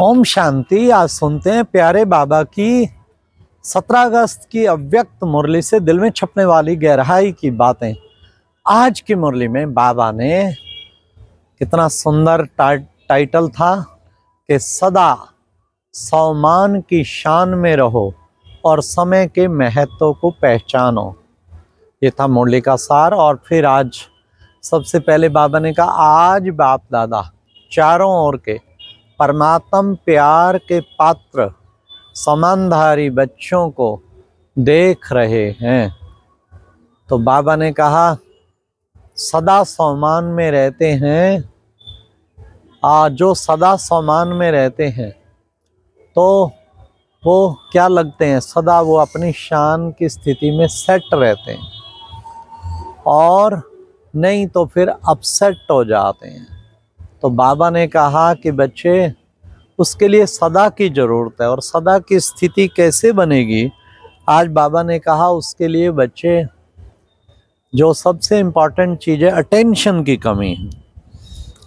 ओम शांति। आज सुनते हैं प्यारे बाबा की 17 अगस्त की अव्यक्त मुरली से दिल में छपने वाली गहराई की बातें। आज की मुरली में बाबा ने कितना सुंदर टाइटल था कि सदा सम्मान की शान में रहो और समय के महत्व को पहचानो। ये था मुरली का सार। और फिर आज सबसे पहले बाबा ने कहा, आज बाप दादा चारों ओर के परमात्म प्यार के पात्र समानधारी बच्चों को देख रहे हैं। तो बाबा ने कहा, सदा सम्मान में रहते हैं। जो सदा सम्मान में रहते हैं तो वो क्या लगते हैं, सदा वो अपनी शान की स्थिति में सेट रहते हैं, और नहीं तो फिर अपसेट हो जाते हैं। तो बाबा ने कहा कि बच्चे, उसके लिए सदा की ज़रूरत है। और सदा की स्थिति कैसे बनेगी? आज बाबा ने कहा उसके लिए बच्चे, जो सबसे इम्पॉर्टेंट चीज़ है, अटेंशन की कमी है।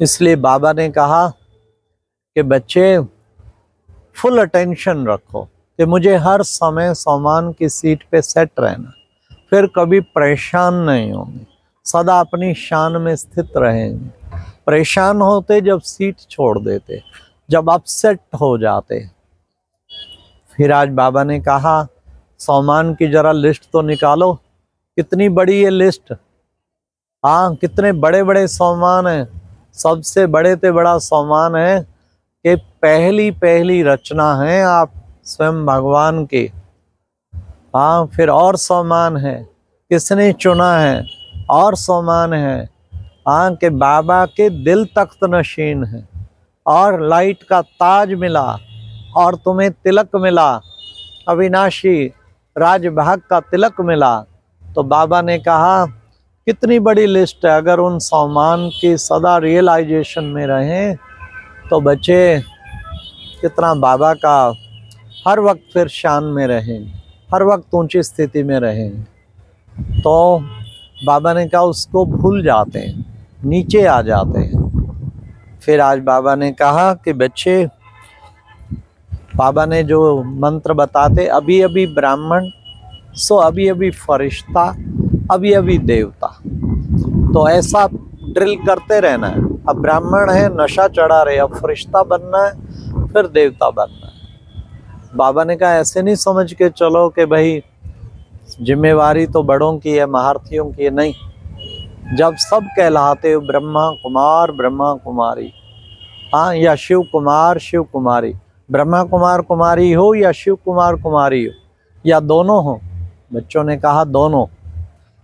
इसलिए बाबा ने कहा कि बच्चे फुल अटेंशन रखो कि मुझे हर समय सम्मान की सीट पे सेट रहना, फिर कभी परेशान नहीं होंगे, सदा अपनी शान में स्थित रहेंगे। परेशान होते जब सीट छोड़ देते, जब अपसेट हो जाते। फिर आज बाबा ने कहा, सम्मान की जरा लिस्ट तो निकालो। कितनी बड़ी ये लिस्ट, हाँ, कितने बड़े बड़े सम्मान हैं। सबसे बड़े से बड़ा सम्मान है कि पहली रचना है आप स्वयं भगवान की। हाँ, फिर और सम्मान है किसने चुना है, और सम्मान है हाँ कि बाबा के दिल तख्त नशीन है, और लाइट का ताज मिला, और तुम्हें तिलक मिला, अविनाशी राजभाग का तिलक मिला। तो बाबा ने कहा, कितनी बड़ी लिस्ट है। अगर उन सम्मान की सदा रियलाइजेशन में रहें तो बच्चे कितना बाबा का हर वक्त फिर शान में रहेंगे, हर वक्त ऊंची स्थिति में रहेंगे। तो बाबा ने कहा उसको भूल जाते हैं, नीचे आ जाते हैं। फिर आज बाबा ने कहा कि बच्चे, बाबा ने जो मंत्र बताते, अभी अभी ब्राह्मण सो अभी अभी फरिश्ता, अभी अभी देवता। तो ऐसा ड्रिल करते रहना है। अब ब्राह्मण है, नशा चढ़ा रहे, अब फरिश्ता बनना है, फिर देवता बनना है। बाबा ने कहा ऐसे नहीं समझ के चलो कि भाई जिम्मेवारी तो बड़ों की है, महारथियों की है। नहीं, जब सब कहलाते हो ब्रह्मा कुमार ब्रह्मा कुमारी, हाँ, या शिव कुमार शिव कुमारी, ब्रह्मा कुमार कुमारी हो या शिव कुमार कुमारी हो, या दोनों हो। बच्चों ने कहा दोनों,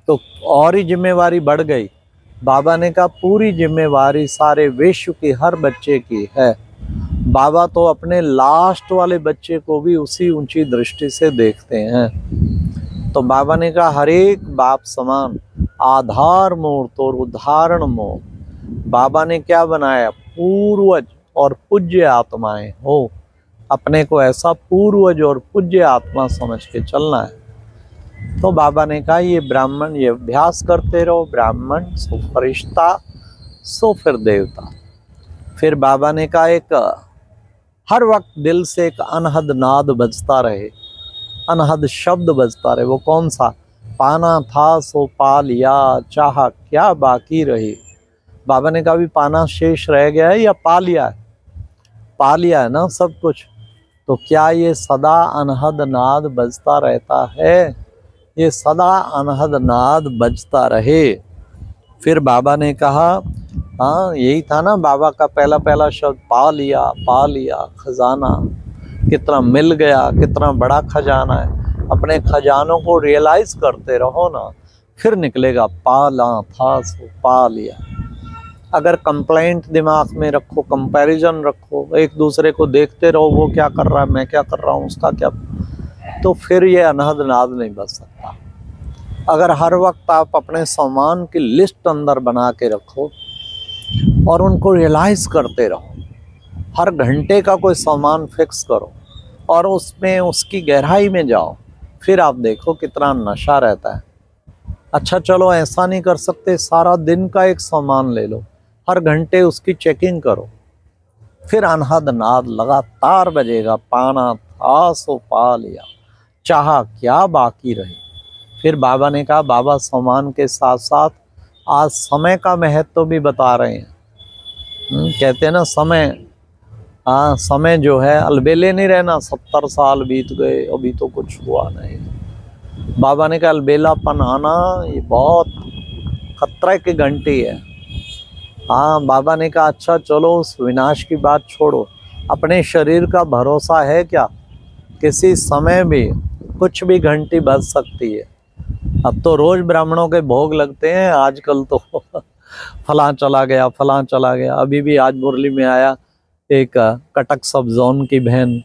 तो और ही जिम्मेवारी बढ़ गई। बाबा ने कहा पूरी जिम्मेवारी सारे विश्व की हर बच्चे की है। बाबा तो अपने लास्ट वाले बच्चे को भी उसी ऊंची दृष्टि से देखते हैं। तो बाबा ने कहा हर एक बाप समान, आधार मूर्त और उदाहरण मूर्त। बाबा ने क्या बनाया? पूर्वज और पूज्य आत्माएं हो। अपने को ऐसा पूर्वज और पूज्य आत्मा समझ के चलना है। तो बाबा ने कहा ये ब्राह्मण, ये अभ्यास करते रहो, ब्राह्मण सो फरिश्ता सो फिर देवता। फिर बाबा ने कहा एक हर वक्त दिल से एक अनहद नाद बजता रहे, अनहद शब्द बजता रहे। वो कौन सा? पाना था सो पा लिया, चाहा क्या बाकी रही। बाबा ने कहा भी पाना शेष रह गया है या पा लिया है? पा लिया है ना सब कुछ। तो क्या ये सदा अनहद नाद बजता रहता है? ये सदा अनहद नाद बजता रहे। फिर बाबा ने कहा, हाँ, यही था ना बाबा का पहला शब्द, पा लिया खजाना। कितना मिल गया, कितना बड़ा खजाना है। अपने खजानों को रियलाइज करते रहो ना, फिर निकलेगा पाला था सो पा लिया। अगर कंप्लेंट दिमाग में रखो, कंपैरिजन रखो, एक दूसरे को देखते रहो, वो क्या कर रहा है, मैं क्या कर रहा हूँ, उसका क्या, तो फिर ये अनहद नाद नहीं बच सकता। अगर हर वक्त आप अपने सम्मान की लिस्ट अंदर बना के रखो और उनको रियलाइज करते रहो, हर घंटे का कोई सम्मान फिक्स करो और उसमें उसकी गहराई में जाओ, फिर आप देखो कितना नशा रहता है। अच्छा चलो ऐसा नहीं कर सकते, सारा दिन का एक सम्मान ले लो, हर घंटे उसकी चेकिंग करो। फिर अनहद नाद लगातार बजेगा, पाना था सो पा लिया, चाहा क्या बाकी रहे। फिर बाबा ने कहा, बाबा सम्मान के साथ साथ आज समय का महत्व भी बता रहे हैं। कहते हैं ना समय, हाँ समय जो है अलबेले नहीं रहना। 70 साल बीत गए अभी तो कुछ हुआ नहीं। बाबा ने कहा अलबेलापन आना ये बहुत खतरे की घंटी है। हाँ बाबा ने कहा अच्छा चलो उस विनाश की बात छोड़ो, अपने शरीर का भरोसा है क्या? किसी समय भी कुछ भी घंटी बज सकती है। अब तो रोज ब्राह्मणों के भोग लगते हैं आजकल तो फलां चला गया, फलां चला गया। अभी भी आज मुरली में आया एक कटक सब जोन की बहन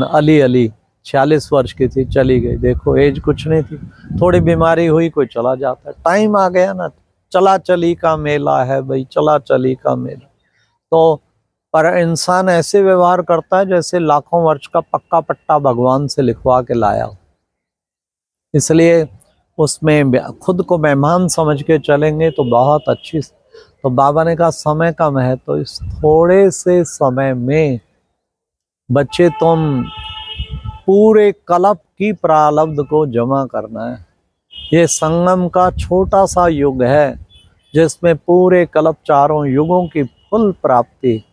अली 46 वर्ष की थी, चली गई। देखो एज कुछ नहीं थी, थोड़ी बीमारी हुई कोई चला जाता है, टाइम आ गया ना। चला चली का मेला है भाई, चला चली का मेला। तो पर इंसान ऐसे व्यवहार करता है जैसे लाखों वर्ष का पक्का पट्टा भगवान से लिखवा के लाया हो। इसलिए उसमें खुद को मेहमान समझ के चलेंगे तो बहुत अच्छी। तो बाबा ने कहा समय का महत्व, तो इस थोड़े से समय में बच्चे तुम पूरे कल्प की प्रारब्ध को जमा करना है। ये संगम का छोटा सा युग है जिसमें पूरे कल्प चारों युगों की फुल प्राप्ति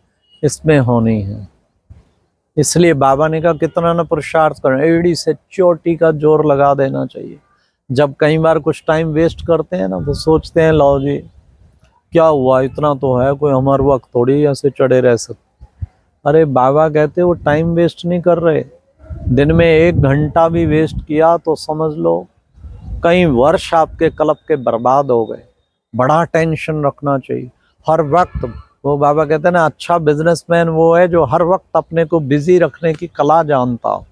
इसमें होनी है। इसलिए बाबा ने कहा कितना न पुरुषार्थ करें, एड़ी से चोटी का जोर लगा देना चाहिए। जब कई बार कुछ टाइम वेस्ट करते हैं ना तो सोचते हैं लो जी क्या हुआ, इतना तो है, कोई हमारे वक्त थोड़ी ऐसे चढ़े रह सकते। अरे बाबा कहते वो टाइम वेस्ट नहीं कर रहे, दिन में 1 घंटा भी वेस्ट किया तो समझ लो कई वर्ष आपके कल्प के बर्बाद हो गए। बड़ा टेंशन रखना चाहिए हर वक्त। वो बाबा कहते हैं ना अच्छा बिजनेसमैन वो है जो हर वक्त अपने को बिजी रखने की कला जानता हो,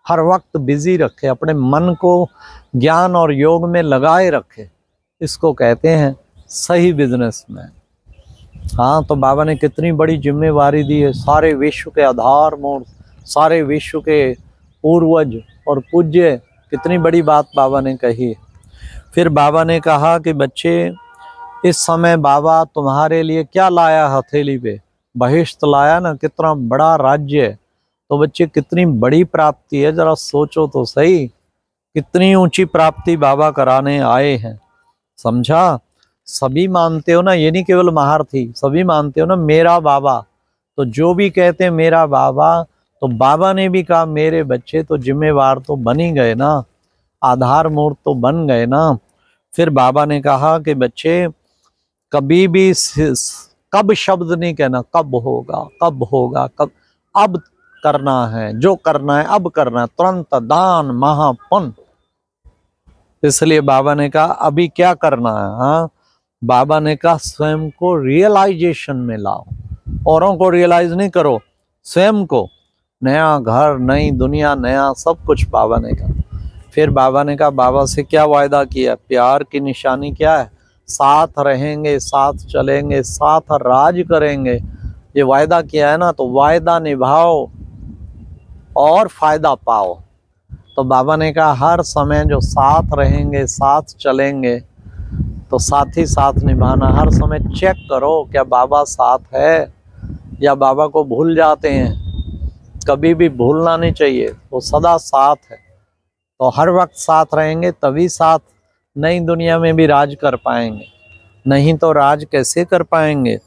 हर वक्त बिजी रखे, अपने मन को ज्ञान और योग में लगाए रखे, इसको कहते हैं सही बिजनेसमैन। हाँ तो बाबा ने कितनी बड़ी जिम्मेवारी दी है, सारे विश्व के आधार मूर्त, सारे विश्व के पूर्वज और पूज्य, कितनी बड़ी बात बाबा ने कही। फिर बाबा ने कहा कि बच्चे इस समय बाबा तुम्हारे लिए क्या लाया हथेली पे, बहिष्ठ लाया ना, कितना बड़ा राज्य है। तो बच्चे कितनी बड़ी प्राप्ति है, जरा सोचो तो सही, कितनी ऊंची प्राप्ति बाबा कराने आए हैं। समझा? सभी मानते हो ना, ये नहीं केवल महारथी, सभी मानते हो ना मेरा बाबा। तो जो भी कहते हैं मेरा बाबा, तो बाबा ने भी कहा मेरे बच्चे, तो जिम्मेवार तो बन ही गए ना, आधार मूर्त तो बन गए ना। फिर बाबा ने कहा कि बच्चे कभी भी कब शब्द नहीं कहना, कब होगा कब होगा कब, अब करना है, जो करना है अब करना है, तुरंत दान महापुण्य। इसलिए बाबा ने कहा अभी क्या करना है। हाँ बाबा ने कहा स्वयं को रियलाइजेशन में लाओ, औरों को रियलाइज नहीं करो, स्वयं को। नया घर, नई दुनिया, नया सब कुछ बाबा ने कहा। फिर बाबा ने कहा बाबा से क्या वायदा किया, प्यार की निशानी क्या है, साथ रहेंगे, साथ चलेंगे, साथ राज करेंगे, ये वायदा किया है ना, तो वायदा निभाओ और फायदा पाओ। तो बाबा ने कहा हर समय जो साथ रहेंगे, साथ चलेंगे, तो साथ ही साथ निभाना। हर समय चेक करो क्या बाबा साथ है या बाबा को भूल जाते हैं। कभी भी भूलना नहीं चाहिए, वो सदा साथ है। तो हर वक्त साथ रहेंगे तभी साथ नई दुनिया में भी राज कर पाएंगे, नहीं तो राज कैसे कर पाएंगे।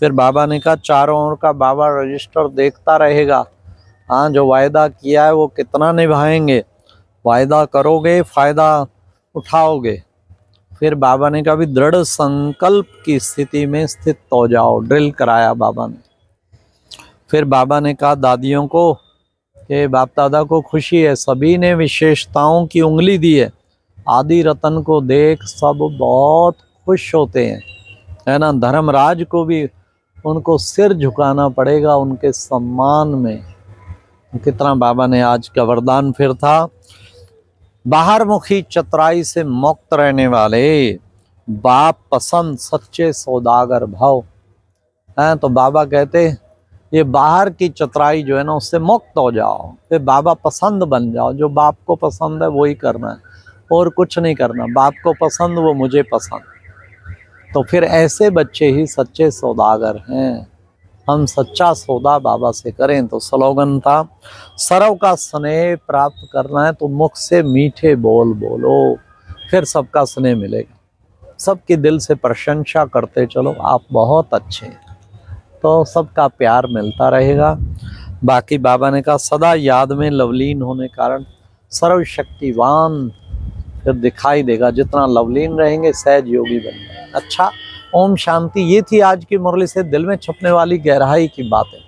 फिर बाबा ने कहा चारों ओर का बाबा रजिस्टर देखता रहेगा, हाँ जो वायदा किया है वो कितना निभाएंगे, वायदा करोगे फायदा उठाओगे। फिर बाबा ने कहा भी दृढ़ संकल्प की स्थिति में स्थित हो जाओ, ड्रिल कराया बाबा ने। फिर बाबा ने कहा दादियों को कि बाप दादा को खुशी है, सभी ने विशेषताओं की उंगली दी है, आदि रतन को देख सब बहुत खुश होते हैं, है ना। धर्मराज को भी उनको सिर झुकाना पड़ेगा उनके सम्मान में। कितना बाबा ने आज का वरदान फिर था, बाहर मुखी चतुराई से मुक्त रहने वाले बाप पसंद सच्चे सौदागर भाव हैं। तो बाबा कहते ये बाहर की चतुराई जो है ना उससे मुक्त हो जाओ, फिर बाबा पसंद बन जाओ। जो बाप को पसंद है वही करना है और कुछ नहीं करना, बाप को पसंद वो मुझे पसंद। तो फिर ऐसे बच्चे ही सच्चे सौदागर हैं। हम सच्चा सौदा बाबा से करें। तो स्लोगन था, सर्व का स्नेह प्राप्त करना है तो मुख से मीठे बोल बोलो, फिर सबका स्नेह मिलेगा। सबके दिल से प्रशंसा करते चलो, आप बहुत अच्छे हैं, तो सबका प्यार मिलता रहेगा। बाकी बाबा ने कहा सदा याद में लवलीन होने कारण सर्वशक्तिवान फिर दिखाई देगा। जितना लवलीन रहेंगे सहज योगी बन जाएंगे। अच्छा, ओम शांति। ये थी आज की मुरली से दिल में छपने वाली गहराई की बातें।